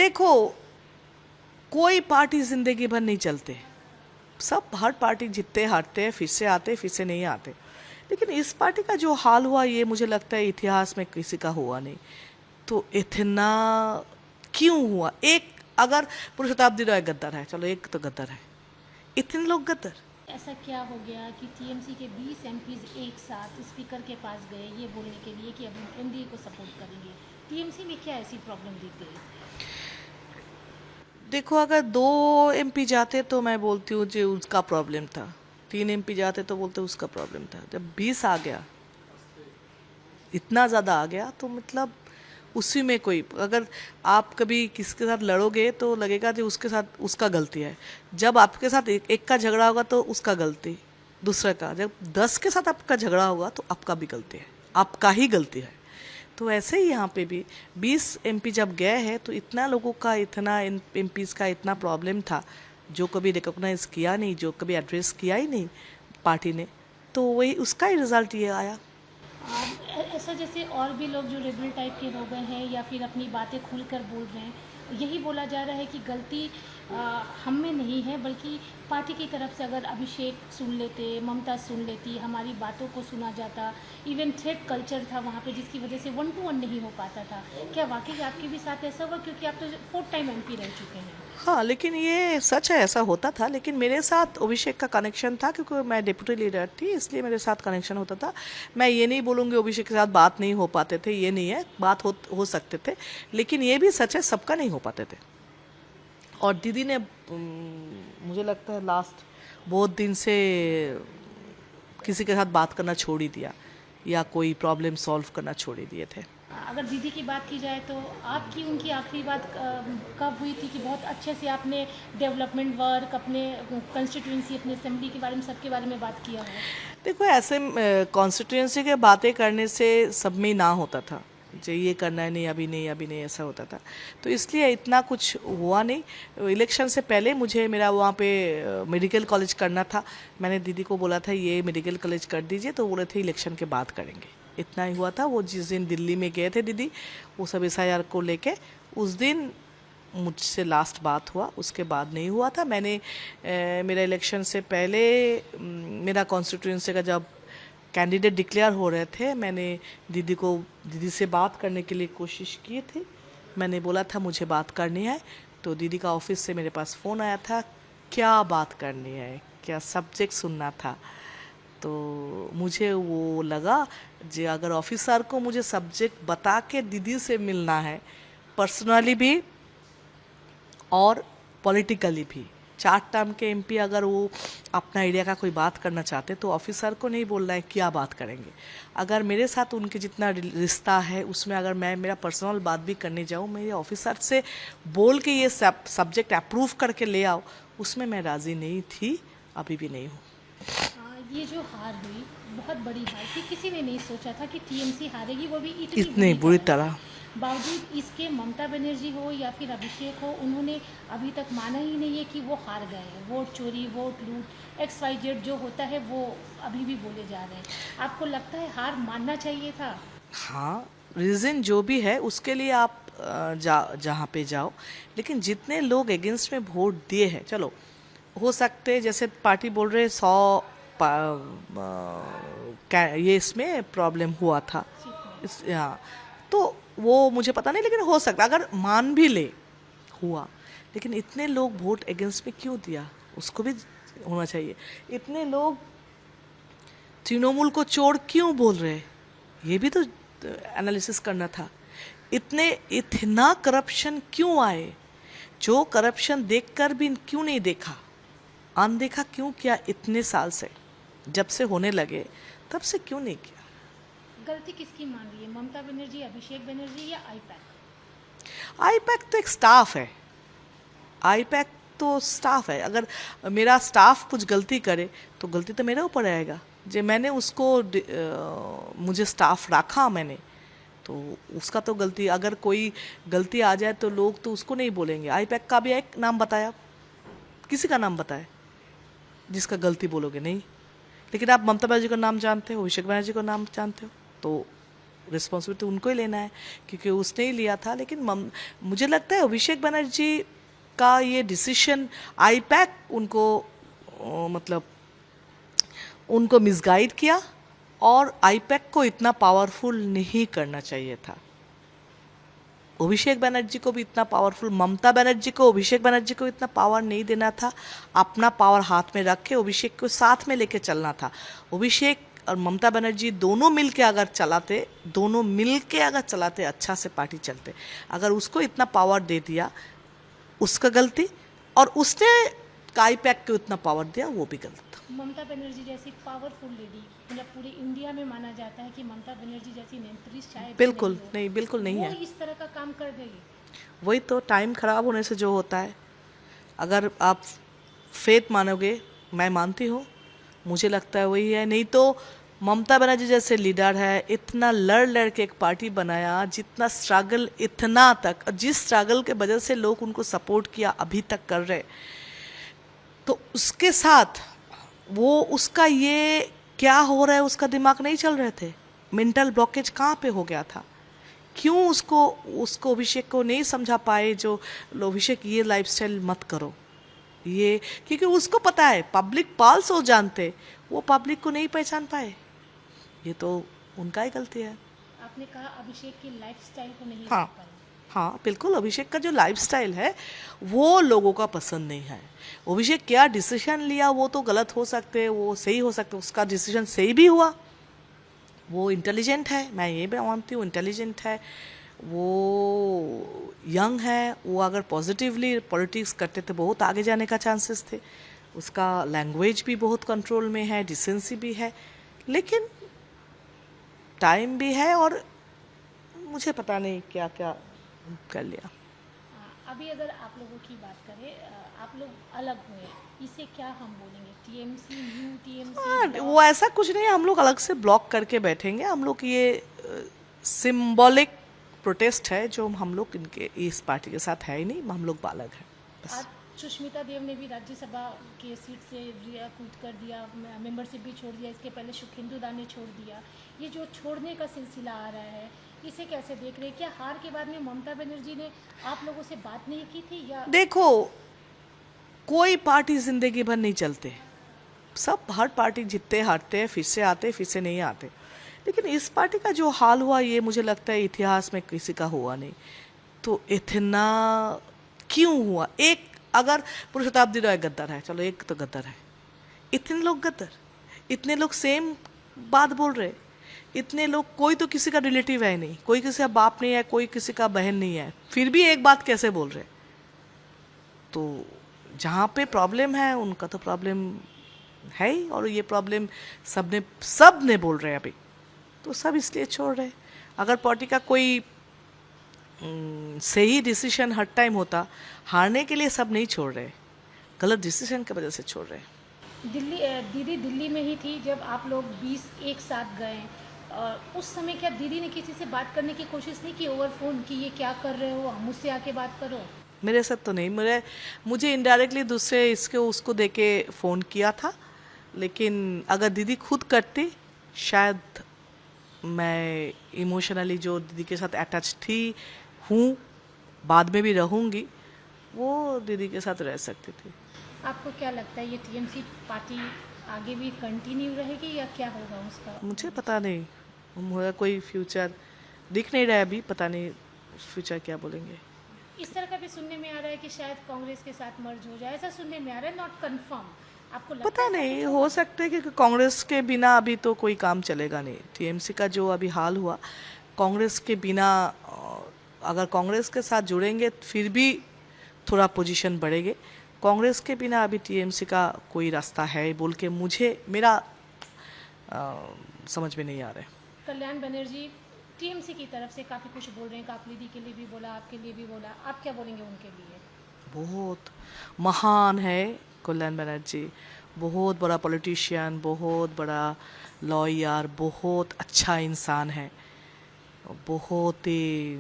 देखो, कोई पार्टी जिंदगी भर नहीं चलते, सब हर पार्टी जीतते हारते हैं, फिर से आते फिर से नहीं आते। लेकिन इस पार्टी का जो हाल हुआ ये मुझे लगता है इतिहास में किसी का हुआ नहीं। तो इतना क्यों हुआ? एक अगर पूरी शताब्दी राय गद्दार है, चलो एक तो गद्दार है, इतने लोग गद्दार। ऐसा क्या हो गया कि टीएमसी के 20 एमपीज एक साथ स्पीकर के पास गए ये बोलने के लिए कि अब हम एनडीए को सपोर्ट करेंगे? टीएमसी में क्या ऐसी प्रॉब्लम दिख गई? देखो, अगर 2 एमपी जाते तो मैं बोलती हूँ जो उसका प्रॉब्लम था, 3 एमपी जाते तो बोलते उसका प्रॉब्लम था। जब 20 आ गया, इतना ज़्यादा आ गया, तो मतलब उसी में कोई, अगर आप कभी किसी के साथ लड़ोगे तो लगेगा कि उसके साथ उसका गलती है। जब आपके साथ एक का झगड़ा होगा तो उसका गलती, दूसरे का। जब 10 के साथ आपका झगड़ा होगा तो आपका भी गलती है, आपका ही गलती है। तो ऐसे ही यहाँ पे भी 20 एमपी जब गए हैं तो इतना लोगों का, इतना एमपीज का इतना प्रॉब्लम था, जो कभी रिकॉग्नाइज किया नहीं, जो कभी एड्रेस किया ही नहीं पार्टी ने, तो वही उसका ही रिजल्ट ये आया। ऐसा जैसे और भी लोग जो रेबल टाइप के हो गए हैं या फिर अपनी बातें खुलकर बोल रहे हैं, यही बोला जा रहा है कि गलती हम में नहीं है, बल्कि पार्टी की तरफ से अगर अभिषेक सुन लेते, ममता सुन लेती, हमारी बातों को सुना जाता, इवन थ्रेट कल्चर था वहाँ पे जिसकी वजह से 1-to-1 नहीं हो पाता था। क्या वाकई आपके भी साथ ऐसा हुआ? क्योंकि आप तो 4th टाइम एमपी रह चुके हैं। हाँ, लेकिन ये सच है, ऐसा होता था। लेकिन मेरे साथ अभिषेक का कनेक्शन था, क्योंकि मैं डिप्टी लीडर थी, इसलिए मेरे साथ कनेक्शन होता था। मैं ये नहीं बोलूँगी अभिषेक के साथ बात नहीं हो पाते थे, ये नहीं है, बात हो सकते थे। लेकिन ये भी सच है, सबका नहीं हो पाते थे। और दीदी ने मुझे लगता है लास्ट बहुत दिन से किसी के साथ बात करना छोड़ ही दिया, या कोई प्रॉब्लम सॉल्व करना छोड़ ही दिए थे। अगर दीदी की बात की जाए तो आपकी उनकी आखिरी बात कब हुई थी कि बहुत अच्छे से आपने डेवलपमेंट वर्क, अपने कंस्टिट्यूंसी, अपने असेंबली के बारे में, सबके बारे में बात किया हो? देखो, ऐसे कॉन्स्टिट्यूंसी के बातें करने से सब में ना होता था, जो ये करना है, नहीं अभी नहीं अभी नहीं, ऐसा होता था। तो इसलिए इतना कुछ हुआ नहीं। इलेक्शन से पहले मुझे मेरा वहाँ पे मेडिकल कॉलेज करना था। मैंने दीदी को बोला था ये मेडिकल कॉलेज कर दीजिए, तो बोले थे इलेक्शन के बाद करेंगे। इतना ही हुआ था। वो जिस दिन दिल्ली में गए थे दीदी, वो सब SIR को लेके, उस दिन मुझसे लास्ट बात हुआ, उसके बाद नहीं हुआ था। मैंने मेरा इलेक्शन से पहले मेरा कॉन्स्टिट्यूंसी का जब कैंडिडेट डिक्लेयर हो रहे थे, मैंने दीदी से बात करने के लिए कोशिश की थी। मैंने बोला था मुझे बात करनी है, तो दीदी का ऑफिस से मेरे पास फ़ोन आया था, क्या बात करनी है, क्या सब्जेक्ट सुनना था। तो मुझे वो लगा जो अगर ऑफिसर को मुझे सब्जेक्ट बता के दीदी से मिलना है, पर्सनली भी और पॉलिटिकली भी, 4 टर्म के एमपी अगर वो अपना एरिया का कोई बात करना चाहते तो ऑफिसर को नहीं बोलना है क्या बात करेंगे। अगर मेरे साथ उनके जितना रिश्ता है उसमें अगर मैं मेरा पर्सनल बात भी करने जाऊँ, मेरे ऑफिसर से बोल के ये सब्जेक्ट अप्रूव करके ले आओ, उसमें मैं राज़ी नहीं थी, अभी भी नहीं हूँ। ये जो हार हुई, बहुत बड़ी हार थी, किसी ने नहीं सोचा था कि टीएमसी हारेगी, वो भी इतनी इतनी बुरी तरह। से। बावजूद इसके ममता बनर्जी हो या फिर अभिषेक हो, उन्होंने अभी तक माना ही नहीं है कि वो हार गए हैं। वोट चोरी, वोट लूट, XYZ जो होता है वो अभी भी बोले जा रहे हैं। आपको लगता है हार मानना चाहिए था? हाँ, रीज़न जो भी है उसके लिए आप जहाँ पे जाओ, लेकिन जितने लोग अगेंस्ट में वोट दिए हैं, चलो हो सकते जैसे पार्टी बोल रहे 100 ये इसमें प्रॉब्लम हुआ था हाँ, तो वो मुझे पता नहीं, लेकिन हो सकता अगर मान भी ले हुआ, लेकिन इतने लोग वोट अगेंस्ट में क्यों दिया, उसको भी होना चाहिए। इतने लोग तृणमूल को चोर क्यों बोल रहे, ये भी तो एनालिसिस करना था। इतना करप्शन क्यों आए, जो करप्शन देखकर भी क्यों नहीं देखा, अनदेखा क्यों किया इतने साल से, जब से होने लगे तब से क्यों नहीं किया। गलती किसकी मान रही है, ममता बनर्जी, अभिषेक बनर्जी या आईपैक? आईपैक तो एक स्टाफ है, आईपैक तो स्टाफ है। अगर मेरा स्टाफ कुछ गलती करे तो गलती तो मेरे ऊपर आएगा, जो मैंने उसको मुझे स्टाफ रखा मैंने, तो उसका तो गलती, अगर कोई गलती आ जाए तो लोग तो उसको नहीं बोलेंगे। आईपैक का भी एक नाम बताया, किसी का नाम बताए जिसका गलती बोलोगे नहीं। लेकिन आप ममता बनर्जी का नाम जानते हो, अभिषेक बनर्जी का नाम जानते हो, तो रिस्पॉन्सिबिलिटी उनको ही लेना है, क्योंकि उसने ही लिया था। लेकिन मुझे लगता है अभिषेक बनर्जी का ये डिसीजन, आईपैक उनको मतलब उनको मिसगाइड किया, और आईपैक को इतना पावरफुल नहीं करना चाहिए था। अभिषेक बनर्जी को भी इतना पावरफुल, ममता बनर्जी को अभिषेक बनर्जी को इतना पावर नहीं देना था। अपना पावर हाथ में रख के अभिषेक को साथ में लेके चलना था। अभिषेक और ममता बनर्जी दोनों मिल के अगर चलाते अच्छा से पार्टी चलते। अगर उसको इतना पावर दे दिया, उसका गलती, और उसने आईपैक को इतना पावर दिया, वो भी गलत था। ममता बनर्जी जैसी पावरफुल लेडी, मतलब पूरे इंडिया में माना जाता है कि ममता बनर्जी जैसी नेत्री शायद बिल्कुल नहीं, बिल्कुल नहीं है। वो इस तरह का काम कर देगी। वही तो, टाइम खराब होने से जो होता है। अगर आप फेथ मानोगे, मैं मानती हूँ, मुझे लगता है वही है। नहीं तो ममता बनर्जी जैसे लीडर है, इतना लड़ के एक पार्टी बनाया, जितना स्ट्रगल, इतना तक, और जिस स्ट्रगल के वजह से लोग उनको सपोर्ट किया, अभी तक कर रहे, तो उसके साथ वो उसका ये क्या हो रहा है, उसका दिमाग नहीं चल रहे थे। मेंटल ब्लॉकेज कहाँ पे हो गया था? क्यों उसको अभिषेक को नहीं समझा पाए, जो अभिषेक ये लाइफस्टाइल मत करो, ये, क्योंकि उसको पता है पब्लिक पाल्स हो जानते, वो पब्लिक को नहीं पहचान पाए। ये तो उनका ही गलती है। आपने कहा अभिषेक की लाइफस्टाइल को नहीं हाँ, देख पाए। हाँ बिल्कुल, अभिषेक का जो लाइफस्टाइल है वो लोगों का पसंद नहीं है। अभिषेक क्या डिसीजन लिया, वो तो गलत हो सकते, वो सही हो सकते, उसका डिसीजन सही भी हुआ। वो इंटेलिजेंट है, मैं ये भी मानती हूँ, इंटेलिजेंट है, वो यंग है, वो अगर पॉजिटिवली पॉलिटिक्स करते तो बहुत आगे जाने का चांसेस थे। उसका लैंग्वेज भी बहुत कंट्रोल में है, डिसेंसी भी है, लेकिन टाइम भी है, और मुझे पता नहीं क्या क्या कर लिया। अभी अगर आप लोगों की बात करें, आप लोग अलग हुए, इसे क्या हम बोलेंगे? TMC, new TMC? वो ऐसा कुछ नहीं है, हम लोग अलग से ब्लॉक करके बैठेंगे। हम लोग ये सिंबॉलिक प्रोटेस्ट है, जो हम लोग इनके इस पार्टी के साथ है ही नहीं, हम लोग अलग हैं बस। आज सुष्मिता देव ने भी राज्यसभा के सीट से कूद कर दिया, मेंबरशिप भी छोड़ दिया। इसके पहले सुखेंदु दा ने छोड़ दिया। ये जो छोड़ने का सिलसिला आ रहा है, इसे कैसे देख रहे हैं? क्या हार के बाद में ममता बनर्जी ने आप लोगों से बात नहीं की थी, या? देखो, कोई पार्टी जिंदगी भर नहीं चलते, सब हर पार्टी जीतते हारते हैं, फिर से आते, फिर से नहीं आते। लेकिन इस पार्टी का जो हाल हुआ, ये मुझे लगता है इतिहास में किसी का हुआ नहीं। तो इतना क्यों हुआ? एक, अगर पूरी शताब्दी राय गद्दार है, चलो एक तो गद्दार है, इतने लोग गद्दार, इतने लोग सेम बात बोल रहे, इतने लोग, कोई तो किसी का रिलेटिव है नहीं, कोई किसी का बाप नहीं है, कोई किसी का बहन नहीं है, फिर भी एक बात कैसे बोल रहे? तो जहाँ पे प्रॉब्लम है, उनका तो प्रॉब्लम है ही, और ये प्रॉब्लम सब ने बोल रहे हैं अभी, तो सब इसलिए छोड़ रहे। अगर पार्टी का कोई सही डिसीजन हर टाइम होता, हारने के लिए सब नहीं छोड़ रहे, गलत डिसीजन की वजह से छोड़ रहे। दीदी दिल्ली में ही थी जब आप लोग 20 एक साथ गए, और उस समय क्या दीदी ने किसी से बात करने की कोशिश नहीं की ओवर फोन, कि ये क्या कर रहे हो, मुझसे आके बात करो? मेरे साथ तो नहीं, मुझे इनडायरेक्टली दूसरे उसको देके फ़ोन किया था। लेकिन अगर दीदी खुद करती, शायद मैं इमोशनली जो दीदी के साथ अटैच हूँ, बाद में भी रहूँगी, वो दीदी के साथ रह सकती थी। आपको क्या लगता है, ये टीएमसी पार्टी आगे भी कंटिन्यू रहेगी, या क्या होगा उसका? मुझे पता नहीं, मुझे कोई फ्यूचर दिख नहीं रहा है अभी, पता नहीं फ्यूचर क्या बोलेंगे। इस तरह का भी सुनने में आ रहा है कि शायद कांग्रेस के साथ मर्ज हो जाए, ऐसा सुनने में आ रहा है, नॉट कंफर्म। आपको लगता पता है नहीं, हो सकता है कि कांग्रेस के बिना अभी तो कोई काम चलेगा नहीं। टीएमसी का जो अभी हाल हुआ, कांग्रेस के बिना, अगर कांग्रेस के साथ जुड़ेंगे फिर भी थोड़ा पोजीशन बढ़ेंगे। कांग्रेस के बिना अभी टीएमसी का कोई रास्ता है बोल के मेरा समझ में नहीं आ रहा है। कल्याण बनर्जी टीएमसी की तरफ से काफ़ी कुछ बोल रहे हैं, काकलिदी के लिए भी बोला, आपके लिए भी बोला, आप क्या बोलेंगे उनके लिए? बहुत महान है कल्याण बनर्जी, बहुत बड़ा पॉलिटिशियन, बहुत बड़ा लॉयर, बहुत अच्छा इंसान है, बहुत ही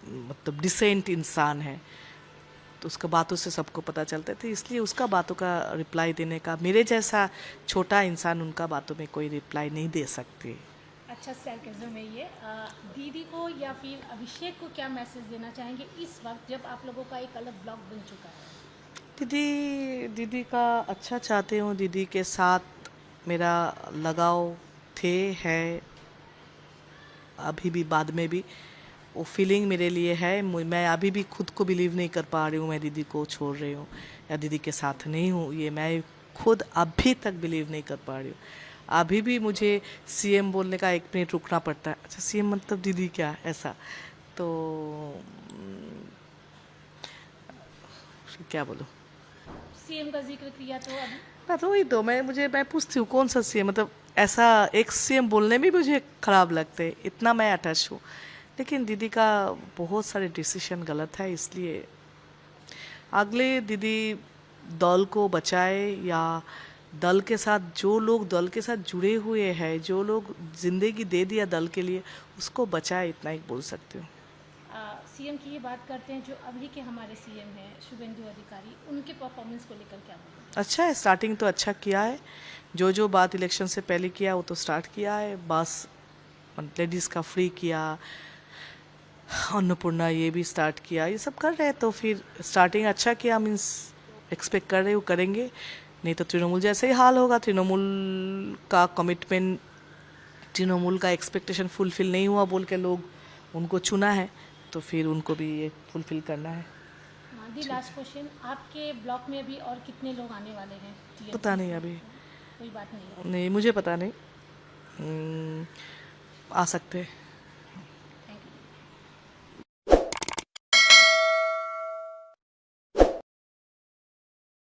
मतलब डिसेंट इंसान है। तो उसका बातों से सबको पता चलता था, इसलिए उसका बातों का रिप्लाई देने का, मेरे जैसा छोटा इंसान उनका बातों में कोई रिप्लाई नहीं दे सकती। अच्छा सरकैज़म है ये। दीदी को या फिर अभिषेक को क्या मैसेज देना चाहेंगे इस वक्त जब आप लोगों का एक अलग ब्लॉग बन चुका है? दीदी का अच्छा चाहती हूँ। दीदी के साथ मेरा लगाव है, अभी भी, बाद में भी वो फीलिंग मेरे लिए है। मैं अभी भी खुद को बिलीव नहीं कर पा रही हूँ मैं दीदी को छोड़ रही हूँ या दीदी के साथ नहीं हूँ। ये मैं खुद अभी तक बिलीव नहीं कर पा रही हूँ। अभी भी मुझे सीएम बोलने का 1 मिनट रुकना पड़ता है। अच्छा, सीएम मतलब दीदी क्या, ऐसा। तो क्या बोलूँ। सीएम का जिक्र किया तो अभी मैं तो वही तो मैं पूछती हूँ कौन सा सीएम, मतलब ऐसा एक्स सीएम बोलने में मुझे खराब लगते हैं, इतना मैं अटैच हूँ। लेकिन दीदी का बहुत सारे डिसीजन गलत है, इसलिए अगले दीदी दल को बचाए या दल के साथ, जो लोग दल के साथ जुड़े हुए हैं, जो लोग जिंदगी दे दिया दल के लिए, उसको बचाए, इतना ही बोल सकती हूँ। सीएम की ये बात करते हैं जो अभी के हमारे सीएम हैं शुभेंदु अधिकारी, उनके परफॉर्मेंस को लेकर क्या बोलेंगे? अच्छा है, स्टार्टिंग तो अच्छा किया है। जो बात इलेक्शन से पहले किया वो तो स्टार्ट किया है। बस लेडीज़ का फ्री किया, अन्नपूर्णा ये भी स्टार्ट किया, ये सब कर रहे हैं। तो फिर स्टार्टिंग अच्छा किया, मीन्स एक्सपेक्ट कर रहे हो करेंगे। नहीं तो तृणमूल जैसे ही हाल होगा। तृणमूल का कमिटमेंट, तृणमूल का एक्सपेक्टेशन फुलफिल नहीं हुआ बोल के लोग उनको चुना है, तो फिर उनको भी ये फुलफिल करना है। दी लास्ट क्वेश्चन, आपके ब्लॉक में अभी और कितने लोग आने वाले हैं TMC पता नहीं से? अभी, कोई बात नहीं है। नहीं मुझे पता नहीं। आ सकते हैं।